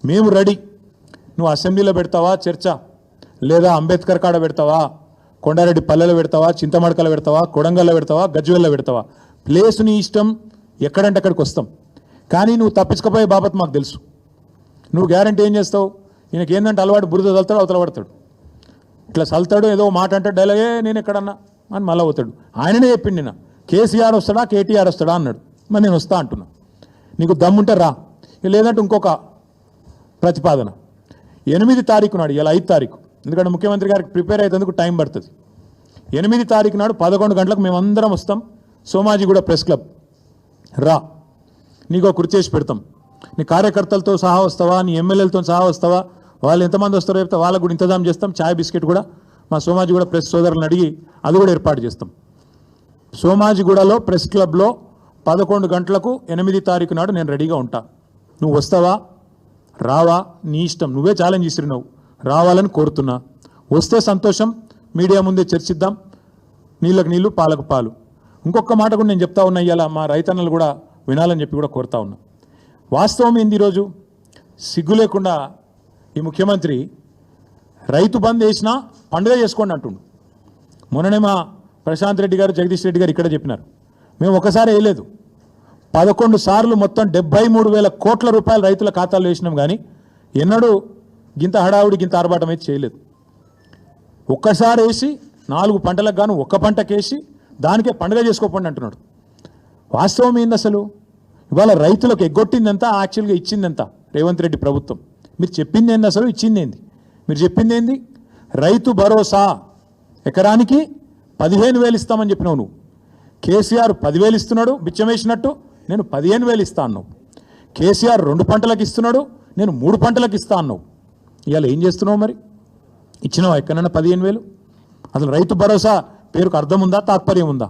మేము రెడీ. నువ్వు అసెంబ్లీలో పెడతావా చర్చ, లేదా అంబేద్కర్ కాడ పెడతావా, కొండారెడ్డి పల్లెలో పెడతావా, చింతమడకలో పెడతావా, కొడంగల్లో పెడతావా, గజ్వేల్లో పెడతావా, ప్లేస్ నీ ఇష్టం, ఎక్కడంటే అక్కడికి వస్తాం. కానీ నువ్వు తప్పించుకపోయే బాబత్ మాకు తెలుసు. నువ్వు గ్యారంటీ ఏం చేస్తావు? ఈయనకి ఏంటంటే అలవాటు, బురద చల్తాడు, అవతల పడతాడు, ఇట్లా చల్తాడు, ఏదో మాట అంటే డైలాగే నేను ఎక్కడన్నా అని మళ్ళీ పోతాడు. ఆయననే చెప్పిండి, నిన్న కేసీఆర్ వస్తాడా కేటీఆర్ వస్తాడా అన్నాడు. మరి నేను వస్తా అంటున్నా, నీకు దమ్ముంటే రా, లేదంటే ఇంకొక ప్రతిపాదన 8 తారీఖు నాడు, ఇలా 5 తారీఖు, ఎందుకంటే ముఖ్యమంత్రి గారికి ప్రిపేర్ అయ్యేందుకు టైం పడుతుంది. 8 తారీఖు నాడు 11 గంటలకు మేమందరం వస్తాం, సోమాజిగూడ ప్రెస్ క్లబ్ రా, నీకు కుర్చీ చేసి పెడతాం. నీ కార్యకర్తలతో సహా వస్తావా, నీ ఎమ్మెల్యేలతో సహా వస్తావా, వాళ్ళు ఎంతమంది వస్తారో చెప్తే వాళ్ళకు కూడా ఇంతజాం చేస్తాం. ఛాయ్ బిస్కెట్ కూడా మా సోమాజిగూడ ప్రెస్ సోదరులను అడిగి అది కూడా ఏర్పాటు చేస్తాం. సోమాజిగూడలో ప్రెస్ క్లబ్లో 11 గంటలకు 8 తారీఖు నాడు నేను రెడీగా ఉంటా. నువ్వు వస్తావా రావా నీ ఇష్టం, నువ్వే ఛాలెంజ్ ఇస్తున్నావు, రావాలని కోరుతున్నా. వస్తే సంతోషం, మీడియా ముందే చర్చిద్దాం, నీళ్ళకు నీళ్ళు పాలకు పాలు. ఇంకొక మాట కూడా నేను చెప్తా ఉన్నా, ఇవాళ మా రైతన్నలు కూడా వినాలని చెప్పి కూడా కోరుతా ఉన్నా. వాస్తవం ఏంది, ఈరోజు సిగ్గు లేకుండా ఈ ముఖ్యమంత్రి రైతు బంద్ వేసినా పండుగ చేసుకోండి అంటుండు. మొన్ననే మా ప్రశాంత్ రెడ్డి గారు, జగదీష్ రెడ్డి గారు ఇక్కడ చెప్పినారు, మేము ఒకసారి వేయలేదు, 11 సార్లు మొత్తం 73,000 కోట్ల రూపాయలు రైతుల ఖాతాల్లో వేసినాం. కానీ ఎన్నడూ గింత హడావుడి, గింత ఆర్భాటం అయితే చేయలేదు. ఒక్కసారి వేసి 4 పంటలకు గాను ఒక్క పంటకేసి దానికే పండుగ చేసుకోకండి అంటున్నాడు. వాస్తవం ఏంది అసలు? ఇవాళ రైతులకు ఎగ్గొట్టిందంతా, యాక్చువల్గా ఇచ్చిందంతా రేవంత్ రెడ్డి ప్రభుత్వం. మీరు చెప్పింది ఏంది అసలు, ఇచ్చింది ఏంది? మీరు చెప్పింది ఏంది? రైతు భరోసా ఎకరానికి 15,000 ఇస్తామని చెప్పినావు నువ్వు. కేసీఆర్ 10,000 ఇస్తున్నాడు బిచ్చమేసినట్టు, నేను 15,000 ఇస్తా అన్నావు. కేసీఆర్ 2 పంటలకు ఇస్తున్నాడు, నేను 3 పంటలకు ఇస్తా అన్నావు. ఇవాళ ఏం చేస్తున్నావు మరి? ఇచ్చినావా ఎక్కడైనా 15,000? అసలు రైతు భరోసా పేరుకు అర్థం ఉందా, తాత్పర్యం ఉందా?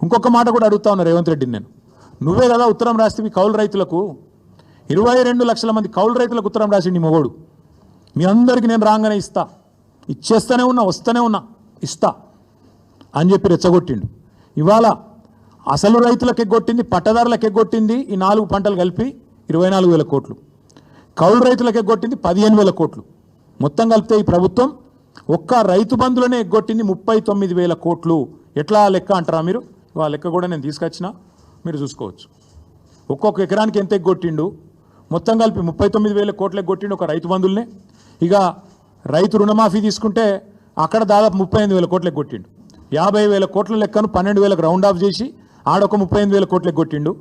ఇంకొక మాట కూడా అడుగుతా ఉన్నా రేవంత్ రెడ్డిని నేను, నువ్వే కదా ఉత్తరం రాస్తే కౌలు రైతులకు 22 లక్షల మంది కౌలు రైతులకు ఉత్తరం రాసిండి మొగోడు. మీ అందరికీ నేను రాగానే ఇస్తా, ఇచ్చేస్తూనే ఉన్నా, వస్తూనే ఉన్నా, ఇస్తా అని చెప్పి రెచ్చగొట్టిండు. ఇవాళ అసలు రైతులకు ఎగ్గొట్టింది, పట్టదారులకు ఎగ్గొట్టింది ఈ 4 పంటలు కలిపి 24,000 కోట్లు, కౌలు రైతులకు ఎగ్గొట్టింది 15,000 కోట్లు. మొత్తం కలిపితే ఈ ప్రభుత్వం ఒక్క రైతు బంధులనే ఎగ్గొట్టింది 39,000 కోట్లు. ఎట్లా లెక్క అంటారా మీరు? ఆ లెక్క కూడా నేను తీసుకొచ్చినా, మీరు చూసుకోవచ్చు. ఒక్కొక్క ఎకరానికి ఎంత ఎగ్గొట్టిండు, మొత్తం కలిపి 39,000 కోట్లు ఎగ్గొట్టిండు ఒక రైతు బంధుల్నే. ఇక రైతు రుణమాఫీ తీసుకుంటే అక్కడ దాదాపు 38,000 కోట్లు ఎగ్గొట్టిండు. 50,000 కోట్ల లెక్కను 12,000కు రౌండ్ ఆఫ్ చేసి ఆడొక 38,000 కోట్లు ఎగ్గొట్టిండు.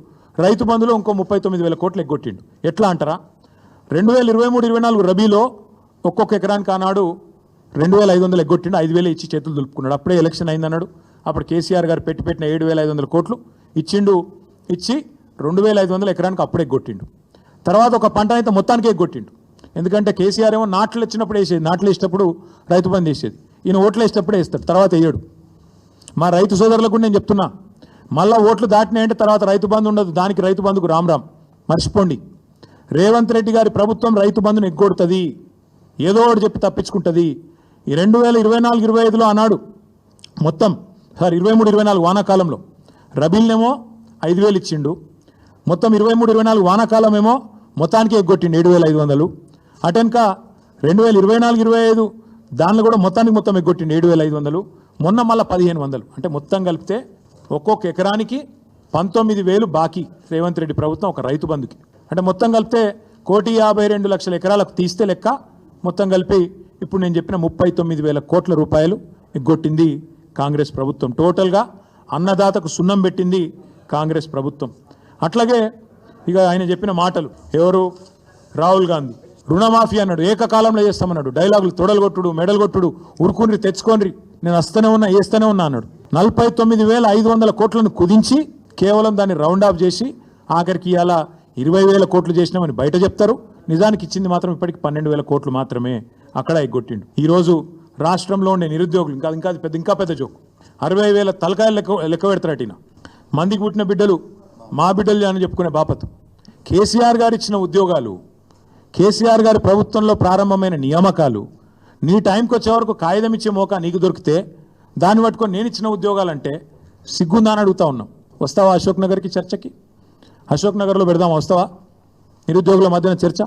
రైతు బంధులో ఇంకో 39,000 కోట్లు ఎగ్గొట్టిండు. ఎట్లా అంటారా? 2023-24 రబీలో ఒక్కొక్క ఎకరానికి ఆనాడు 2,500 ఎగ్గొట్టిండు, 5,000 ఇచ్చి చేతులు దులుపుకున్నాడు. అప్పుడే ఎలక్షన్ అయిందన్నాడు. అప్పుడు కేసీఆర్ గారు పెట్టిన 7,500 కోట్లు ఇచ్చిండు. ఇచ్చి 2,500 ఎకరానికి అప్పుడే ఎగ్గొట్టిండు. తర్వాత ఒక పంట అయితే మొత్తానికి ఎగ్గొట్టిండు. ఎందుకంటే కేసీఆర్ ఏమో నాట్లు వచ్చినప్పుడు వేసేది, నాట్లు వేసేటప్పుడు రైతు బంధు వేసేది, ఈయన ఓట్లు వేసేటప్పుడే వేస్తాడు, తర్వాత వేయడు. మా రైతు సోదరులకు నేను చెప్తున్నా, మళ్ళీ ఓట్లు దాటినాయంటే తర్వాత రైతు బంధు ఉండదు. దానికి రైతు బంధుకు రామ్ మర్చిపోండి. రేవంత్ రెడ్డి గారి ప్రభుత్వం రైతు బంధును ఎగ్గొడుతుంది, ఏదో ఒకటి చెప్పి తప్పించుకుంటుంది. ఈ 2024-25లో ఆనాడు మొత్తం 23-24 వానాకాలంలో రబీల్నేమో 5,000 ఇచ్చిండు, మొత్తం 23-24 వానాకాలం ఏమో మొత్తానికి ఎగ్గొట్టిండు 7,500. అటెనక 2024-25 దానిలో కూడా మొత్తం ఎగ్గొట్టిండు 7,500. మొన్న మళ్ళీ 1,500. అంటే మొత్తం కలిపితే ఒక్కొక్క ఎకరానికి 19,000 బాకీ రేవంత్ రెడ్డి ప్రభుత్వం ఒక రైతు బంధుకి. అంటే మొత్తం కలిపితే 1,52,00,000 ఎకరాలకు తీస్తే లెక్క మొత్తం కలిపి ఇప్పుడు నేను చెప్పిన 39,000 కోట్ల రూపాయలు ఎగ్గొట్టింది కాంగ్రెస్ ప్రభుత్వం. టోటల్గా అన్నదాతకు సున్నం పెట్టింది కాంగ్రెస్ ప్రభుత్వం. అట్లాగే ఇక ఆయన చెప్పిన మాటలు, ఎవరు రాహుల్ గాంధీ రుణమాఫీ అన్నాడు, ఏకకాలంలో చేస్తామన్నాడు, డైలాగులు తొడలు కొట్టుడు, మెడలు కొట్టుడు, ఉరుకుని తెచ్చుకోండి, నేను వస్తూనే ఉన్నా వేస్తూనే ఉన్నా అన్నాడు. 49,500 కోట్లను కుదించి కేవలం దాన్ని రౌండ్ ఆఫ్ చేసి ఆఖరికి ఇవాళ 20,000 కోట్లు చేసినామని బయట చెప్తారు. నిజానికి ఇచ్చింది మాత్రం ఇప్పటికి 12,000 కోట్లు మాత్రమే, అక్కడ ఎగ్గొట్టిండు. ఈరోజు రాష్ట్రంలో ఉండే నిరుద్యోగులు ఇంకా పెద్ద జోకు, 60,000 తలకాయలు లెక్క పెడతారట. మందికి పుట్టిన బిడ్డలు మా బిడ్డలు అని చెప్పుకునే బాపతు. కేసీఆర్ గారు ఇచ్చిన ఉద్యోగాలు, కేసీఆర్ గారి ప్రభుత్వంలో ప్రారంభమైన నియామకాలు, నీ టైంకి వచ్చే వరకు కాగితం ఇచ్చే మోకా నీకు దొరికితే దాన్ని పట్టుకొని నేను ఇచ్చిన ఉద్యోగాలంటే సిగ్గుందా అని అడుగుతా ఉన్నాం. వస్తావా అశోక్ నగర్కి చర్చకి? అశోక్ నగర్లో పెడదామా, వస్తావా? నిరుద్యోగుల మధ్యన చర్చ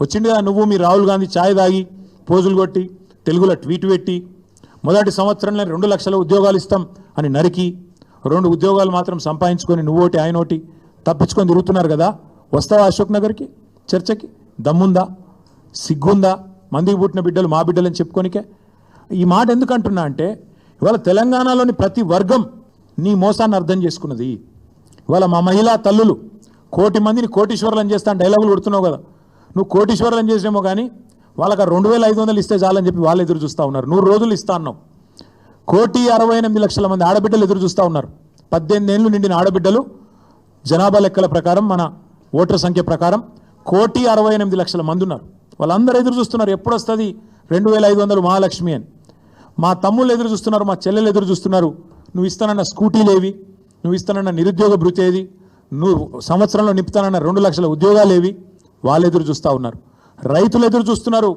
వచ్చింది కదా నువ్వు మీ రాహుల్ గాంధీ ఛాయ్ తాగి పోజులు కొట్టి తెలుగులో ట్వీట్ పెట్టి మొదటి సంవత్సరంలో 2 లక్షల ఉద్యోగాలు ఇస్తాం అని నరికి 2 ఉద్యోగాలు మాత్రం సంపాదించుకొని నువ్వోటి ఆయనోటి తప్పించుకొని తిరుగుతున్నారు కదా. వస్తావా అశోక్ నగర్కి చర్చకి? దమ్ముందా, సిగ్గుందా? మందికి పుట్టిన బిడ్డలు మా బిడ్డలని చెప్పుకోనికే. ఈ మాట ఎందుకంటున్నా అంటే ఇవాళ తెలంగాణలోని ప్రతి వర్గం నీ మోసాన్ని అర్థం చేసుకున్నది. ఇవాళ మా మహిళా తల్లులు 1 కోటి మందిని కోటీశ్వరులను చేస్తాను డైలాగులు కొడుతున్నావు కదా. నువ్వు కోటీశ్వరులను చేసినేమో కానీ వాళ్ళకి 2,500 ఇస్తే చాలని చెప్పి వాళ్ళు ఎదురు చూస్తూ ఉన్నారు. 100 రోజులు ఇస్తా అన్నావు. 1,68,00,000 మంది ఆడబిడ్డలు ఎదురు చూస్తూ ఉన్నారు. 18 ఏళ్ళు నిండిన ఆడబిడ్డలు జనాభా లెక్కల ప్రకారం మన ఓటర్ సంఖ్య ప్రకారం 1,68,00,000 మంది ఉన్నారు. వాళ్ళందరూ ఎదురు చూస్తున్నారు ఎప్పుడు వస్తుంది 2,500 మహాలక్ష్మి అని. మా తమ్ముళ్ళు ఎదురు చూస్తున్నారు, మా చెల్లెలు ఎదురు చూస్తున్నారు. నువ్వు ఇస్తానన్న స్కూటీలేవి, నువ్వు ఇస్తానన్న నిరుద్యోగ భృతి ఏది, నువ్వు సంవత్సరంలో నింపుతానన్న 2 లక్షల ఉద్యోగాలు ఏవి, వాళ్ళు ఎదురు చూస్తూ ఉన్నారు. రైతులు ఎదురు చూస్తున్నారు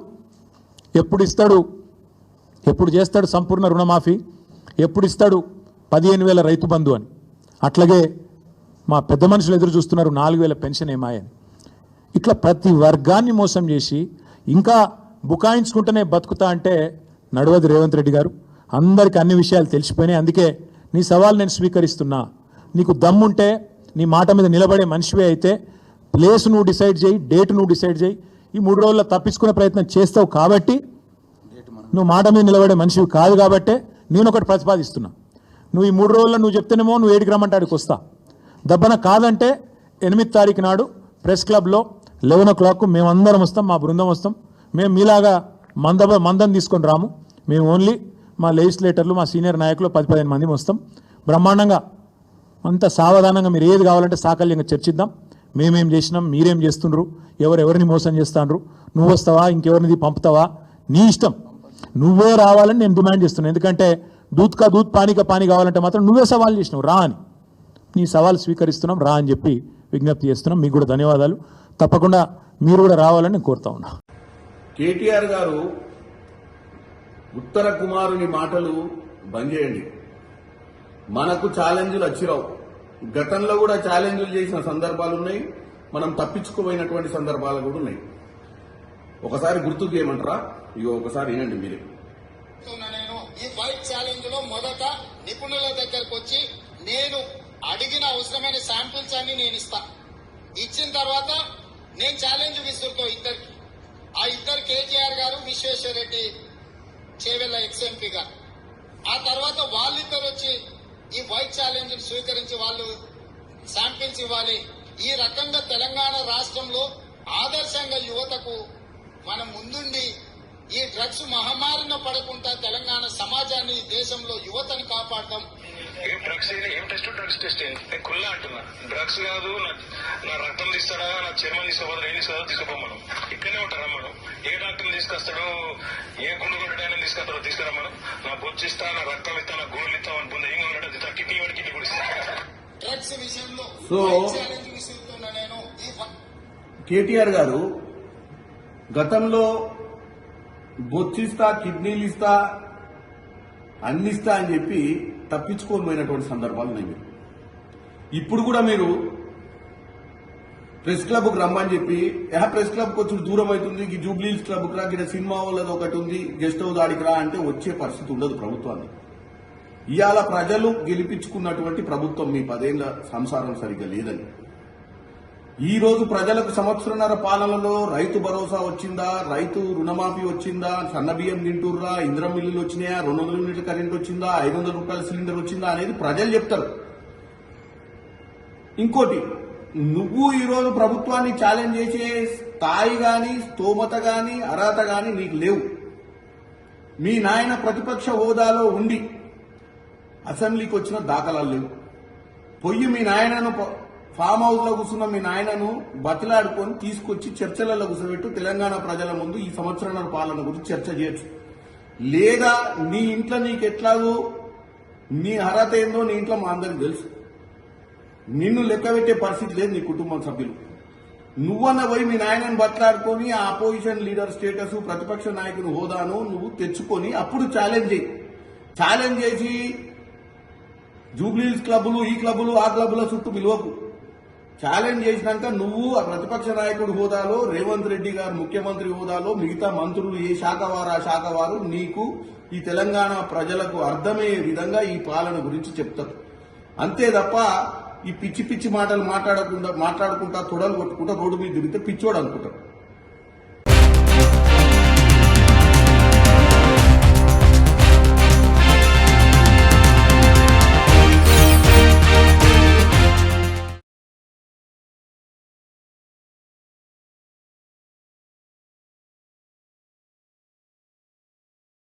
ఎప్పుడు ఇస్తాడు, ఎప్పుడు చేస్తాడు సంపూర్ణ రుణమాఫీ, ఎప్పుడు ఇస్తాడు 15,000 రైతు బంధు అని. అట్లాగే మా పెద్ద మనుషులు ఎదురు చూస్తున్నారు 4,000 పెన్షన్ ఏమాయని. ఇట్లా ప్రతి వర్గాన్ని మోసం చేసి ఇంకా బుకాయించుకుంటూనే బతుకుతా అంటే నడవదు రేవంత్ రెడ్డి గారు. అందరికీ అన్ని విషయాలు తెలిసిపోయినాయి. అందుకే నీ సవాల్ నేను స్వీకరిస్తున్నా. నీకు దమ్ముంటే నీ మాట మీద నిలబడే మనిషివే అయితే ప్లేస్ నువ్వు డిసైడ్ చేయి, డేట్ నువ్వు డిసైడ్ చేయి. ఈ 3 రోజుల్లో తప్పించుకునే ప్రయత్నం చేస్తావు కాబట్టి, నువ్వు మాట మీద నిలబడే మనిషివి కాదు కాబట్టే నేను ఒకటి ప్రతిపాదిస్తున్నా. నువ్వు ఈ 3 రోజుల్లో నువ్వు చెప్తేనేమో నువ్వు 7కి రమ్మంటే ఆడికి వస్తా. దబ్బన కాదంటే 8వ తారీఖు నాడు ప్రెస్ క్లబ్లో 11 o'clock మేమందరం వస్తాం, మా బృందం వస్తాం. మేము మీలాగా మందం తీసుకొని రాము. మేము ఓన్లీ మా లెజిస్లేటర్లు, మా సీనియర్ నాయకులు 10-15 మంది వస్తాం. బ్రహ్మాండంగా అంత సావధానంగా మీరు ఏది కావాలంటే సాకల్యంగా చర్చిద్దాం. మేమేం చేసినాం, మీరేం చేస్తుండ్రు, ఎవరెవరిని మోసం చేస్తాండ్రు, నువ్వు వస్తావా ఇంకెవరిని పంపుతావా నీ ఇష్టం. నువ్వే రావాలని నేను డిమాండ్ చేస్తున్నాను. ఎందుకంటే దూత్ కా దూత్ పానీ కా పానీ కావాలంటే మాత్రం నువ్వే సవాల్ చేసినావు, రా అని. నీ సవాల్ స్వీకరిస్తున్నాం, రా అని చెప్పి విజ్ఞప్తి చేస్తున్నాం. మీకు కూడా ధన్యవాదాలు. తప్పకుండా మీరు కూడా రావాలని నేను కోరుతా ఉన్నా. కేటీఆర్ గారు ఉత్తర కుమారుని మాటలు బంద్ చేయండి. మనకు ఛాలెంజ్లు వచ్చిరావు. గతంలో కూడా ఛాలెంజ్లు చేసిన సందర్భాలు ఉన్నాయి, మనం తప్పించుకోపోయినటువంటి సందర్భాలు కూడా ఉన్నాయి. ఒకసారి గుర్తు చేయమంటారా? ఇగో ఒకసారి వినండి మీరే. నేను ఈ వైట్ ఛాలెంజ్ లో మొదట నిపుణుల దగ్గరకు వచ్చి నేను అడిగిన అవసరమైన శాంపిల్స్ అన్ని నేను ఇస్తా. ఇచ్చిన తర్వాత నేను ఛాలెంజ్ విసురుతో ఇద్దరికి. ఆ ఇద్దరు కేటీఆర్ గారు, విశ్వేశ్వర రెడ్డి చేవెళ్ళ ఎక్స్ఎంపీ గారు. ఆ తర్వాత వాళ్ళిద్దరు వచ్చి ఈ వైట్ ఛాలెంజ్ స్వీకరించి వాళ్ళు శాంపిల్స్ ఇవ్వాలి. ఈ రకంగా తెలంగాణ రాష్ట్రంలో ఆదర్శంగా యువతకు మనం ముందుండి ఈ డ్రగ్స్ మహమ్మారిన పడకుండా తెలంగాణ సమాజాన్ని, దేశంలో యువతని కాపాడటం. ఏం డ్రగ్స్ ఏం టెస్ట్? డ్రగ్స్ టెస్ట్ నేను కుల్లా అంటున్నా. డ్రగ్స్ కాదు, నా రక్తం తీస్తాడా, నా చర్మం తీసుకోపోదా, ఏం తీసుకోదో తీసుకోమను. ఇక్కడనే ఉంటారా మనం? ఏ డాక్టర్ని తీసుకొస్తాడో, ఏ గుండు కొట్టడానికి తీసుకొస్తాడో తీసుకురమ్మను. నా బొచ్చు ఇస్తా, నా రక్తం ఇస్తా, నా గోళ్ళు ఇస్తా అనుకుందా. ఏం కొన్నాడు కిడ్నీ వాడి కిడ్నీ కూడా ఇస్తా. డ్రగ్స్ విషయంలో ఛాలెంజ్ విసురుతున్నా నేను. కేటీఆర్ గారు గతంలో బొచ్చిస్తా, కిడ్నీలు ఇస్తా, అన్నిస్తా అని చెప్పి తప్పించుకోకపోయినటువంటి సందర్భాలు ఉన్నాయి. మీరు ఇప్పుడు కూడా మీరు ప్రెస్ క్లబ్కు రమ్మని చెప్పి ప్రెస్ క్లబ్కి వచ్చి దూరం అవుతుంది, ఈ జూబ్లీహిల్స్ క్లబ్కి రా, ఇక్కడ సినిమా వాళ్ళది ఒకటి ఉంది, గెస్ట్ హౌస్ ఆడికి రా అంటే వచ్చే పరిస్థితి ఉండదు ప్రభుత్వాన్ని. ఇవాళ ప్రజలు గెలిపించుకున్నటువంటి ప్రభుత్వం మీ 10 ఏళ్ల సంసారం సరిగ్గా లేదని. ఈ రోజు ప్రజలకు సంవత్సరన్నర పాలనలో రైతు భరోసా వచ్చిందా, రైతు రుణమాఫీ వచ్చిందా, సన్న బియ్యం తింటుర్రా, ఇంద్రం మిల్లులు వచ్చినాయా, 200 యూనిట్ల కరెంట్ వచ్చిందా, 500 రూపాయల సిలిండర్ వచ్చిందా అనేది ప్రజలు చెప్తారు. ఇంకోటి, నువ్వు ఈ రోజు ప్రభుత్వాన్ని ఛాలెంజ్ చేసే స్థాయి గాని, స్తోమత గాని, అర్హత గాని నీకు లేవు. మీ నాయన ప్రతిపక్ష హోదాలో ఉండి అసెంబ్లీకి వచ్చిన దాఖలాలు లేవు. పొయ్యి మీ నాయనను ఫామ్ హౌస్ లో కూర్చున్న మీ నాయనను బతిలాడుకొని తీసుకొచ్చి చర్చలలో కూర్చోబెట్టు, తెలంగాణ ప్రజల ముందు ఈ సంవత్సరాల పాలన గురించి చర్చ చేయొచ్చు. లేదా నీ ఇంట్లో నీకు ఎట్లాగో నీ అర్హత ఏందో నీ ఇంట్లో మా అందరికి తెలుసు. నిన్ను లెక్క పెట్టే పరిస్థితి లేదు నీ కుటుంబ సభ్యులు. నువ్వన్న పోయి మీ నాయనను బట్లాడుకొని ఆ అపోజిషన్ లీడర్ స్టేటస్, ప్రతిపక్ష నాయకుని హోదాను నువ్వు తెచ్చుకొని అప్పుడు ఛాలెంజ్ చేయి. ఛాలెంజ్ చేసి జూబ్లీహిల్స్ క్లబ్బులు, ఈ క్లబ్బులు, ఆ క్లబ్బుల చుట్టూ పిలువకు. ఛాలెంజ్ చేసినాక నువ్వు ఆ ప్రతిపక్ష నాయకుడి హోదాలో, రేవంత్ రెడ్డి గారు ముఖ్యమంత్రి హోదాలో, మిగతా మంత్రులు ఏ శాఖ వారు ఆ శాఖ వారు నీకు ఈ తెలంగాణ ప్రజలకు అర్థమయ్యే విధంగా ఈ పాలన గురించి చెప్తారు. అంతే తప్ప ఈ పిచ్చి పిచ్చి మాటలు మాట్లాడుకుంటా తొడలు కొట్టుకుంటా రోడ్డు మీద తిరిగితే పిచ్చోడు అనుకుంటారు.